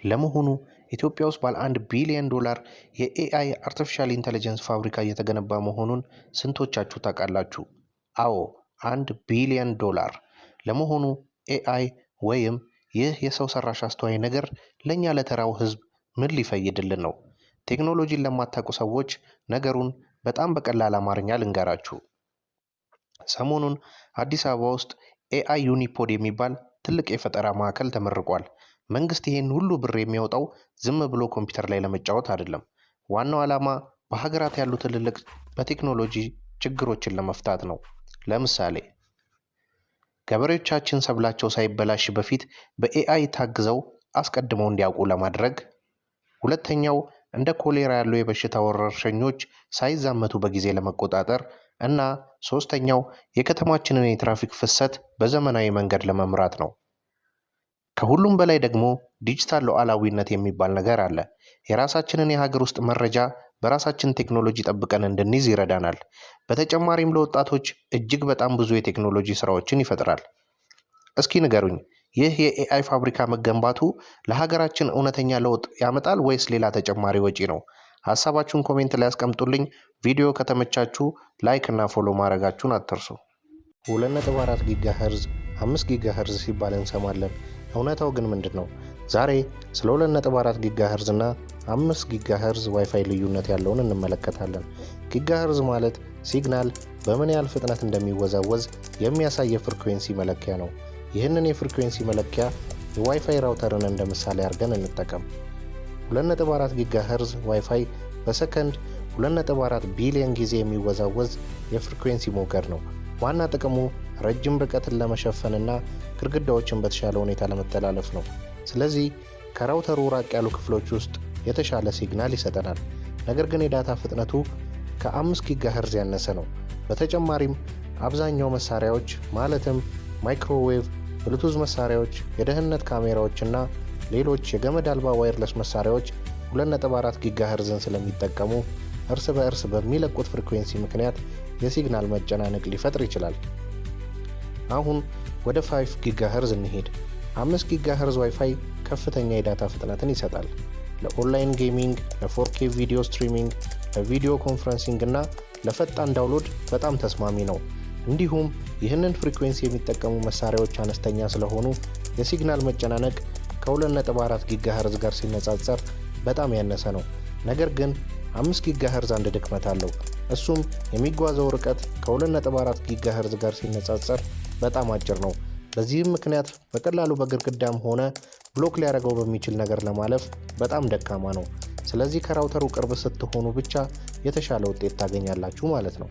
ለመሆኑ ኢትዮጵያ ውስጥ ባለ $1 ቢሊዮን የኤአይ አርቲፊሻል ኢንተለጀንስ ፋብሪካ እየተገነባ መሆኑን ስንቶቻችሁ ታውቃላችሁ? አዎ፣ $1 ቢሊዮን። ለመሆኑ ኤአይ ወይም ይህ የሰው ሰራሽ አስተዋይ ነገር ለኛ ለተራው ህዝብ ምን ሊፈይድልን ነው? ቴክኖሎጂን ለማታውቁ ሰዎች ነገሩን በጣም በቀላል አማርኛ ልንገራችሁ። ሰሞኑን አዲስ አበባ ውስጥ ኤአይ ዩኒፖድ የሚባል ትልቅ የፈጠራ ማዕከል ተመርቋል። መንግስት ይህን ሁሉ ብር የሚያወጣው ዝም ብሎ ኮምፒውተር ላይ ለመጫወት አይደለም። ዋናው ዓላማ በሀገራት ያሉ ትልልቅ በቴክኖሎጂ ችግሮችን ለመፍታት ነው። ለምሳሌ ገበሬዎቻችን ሰብላቸው ሳይበላሽ በፊት በኤአይ ታግዘው አስቀድመው እንዲያውቁ ለማድረግ። ሁለተኛው እንደ ኮሌራ ያሉ የበሽታ ወረርሽኞች ሳይዛመቱ በጊዜ ለመቆጣጠር እና ሶስተኛው የከተማችንን የትራፊክ ፍሰት በዘመናዊ መንገድ ለመምራት ነው። ከሁሉም በላይ ደግሞ ዲጂታል ሉዓላዊነት የሚባል ነገር አለ። የራሳችንን የሀገር ውስጥ መረጃ በራሳችን ቴክኖሎጂ ጠብቀን እንድንይዝ ይረዳናል። በተጨማሪም ለወጣቶች እጅግ በጣም ብዙ የቴክኖሎጂ ስራዎችን ይፈጥራል። እስኪ ንገሩኝ፣ ይህ የኤአይ ፋብሪካ መገንባቱ ለሀገራችን እውነተኛ ለውጥ ያመጣል ወይስ ሌላ ተጨማሪ ወጪ ነው? ሀሳባችሁን ኮሜንት ላይ አስቀምጡልኝ። ቪዲዮ ከተመቻችሁ ላይክ እና ፎሎ ማድረጋችሁን አትርሱ። 2.4 ጊጋሄርዝ 5 ጊጋሄርዝ ሲባል እንሰማለን። እውነታው ግን ምንድን ነው? ዛሬ ስለ 2.4 ጊጋሄርዝ እና 5 ጊጋሄርዝ ዋይፋይ ልዩነት ያለውን እንመለከታለን። ጊጋሄርዝ ማለት ሲግናል በምን ያህል ፍጥነት እንደሚወዛወዝ የሚያሳይ የፍሪኩዌንሲ መለኪያ ነው። ይህንን የፍሪኩዌንሲ መለኪያ የዋይፋይ ራውተርን እንደ ምሳሌ አድርገን እንጠቀም። 2.4 ጊጋሄርዝ ዋይፋይ በሰከንድ 2.4 ቢሊዮን ጊዜ የሚወዛወዝ የፍሪኩዌንሲ ሞገድ ነው። ዋና ጥቅሙ ረጅም ርቀትን ለመሸፈንና ግድግዳዎችን በተሻለ ሁኔታ ለመተላለፍ ነው። ስለዚህ ከራውተሩ ራቅ ያሉ ክፍሎች ውስጥ የተሻለ ሲግናል ይሰጠናል። ነገር ግን የዳታ ፍጥነቱ ከ5 ጊጋሄርዝ ያነሰ ነው። በተጨማሪም አብዛኛው መሳሪያዎች ማለትም ማይክሮዌቭ፣ ብሉቱዝ መሳሪያዎች፣ የደህንነት ካሜራዎች እና ሌሎች የገመድ አልባ ዋየርለስ መሳሪያዎች 2.4 ጊጋሄርዝን ስለሚጠቀሙ እርስ በእርስ በሚለቁት ፍሪኩዌንሲ ምክንያት የሲግናል መጨናነቅ ሊፈጥር ይችላል። አሁን ወደ 5 ጊጋሄርዝ እንሂድ። 5 ጊጋሄርዝ ዋይፋይ ከፍተኛ የዳታ ፍጥነትን ይሰጣል። ለኦንላይን ጌሚንግ፣ ለ4K ቪዲዮ ስትሪሚንግ፣ ለቪዲዮ ኮንፈረንሲንግ እና ለፈጣን ዳውንሎድ በጣም ተስማሚ ነው። እንዲሁም ይህንን ፍሪኩዌንሲ የሚጠቀሙ መሳሪያዎች አነስተኛ ስለሆኑ የሲግናል መጨናነቅ ከ2.4 ጊጋሄርዝ ጋር ሲነጻጸር በጣም ያነሰ ነው። ነገር ግን 5 ጊጋሄርዝ አንድ ድክመት አለው። እሱም የሚጓዘው ርቀት ከ2.4 ጊጋሄርዝ ጋር ሲነጻጸር በጣም አጭር ነው። በዚህም ምክንያት በቀላሉ በግድግዳም ሆነ ብሎክ ሊያደርገው በሚችል ነገር ለማለፍ በጣም ደካማ ነው። ስለዚህ ከራውተሩ ቅርብ ስትሆኑ ብቻ የተሻለ ውጤት ታገኛላችሁ ማለት ነው።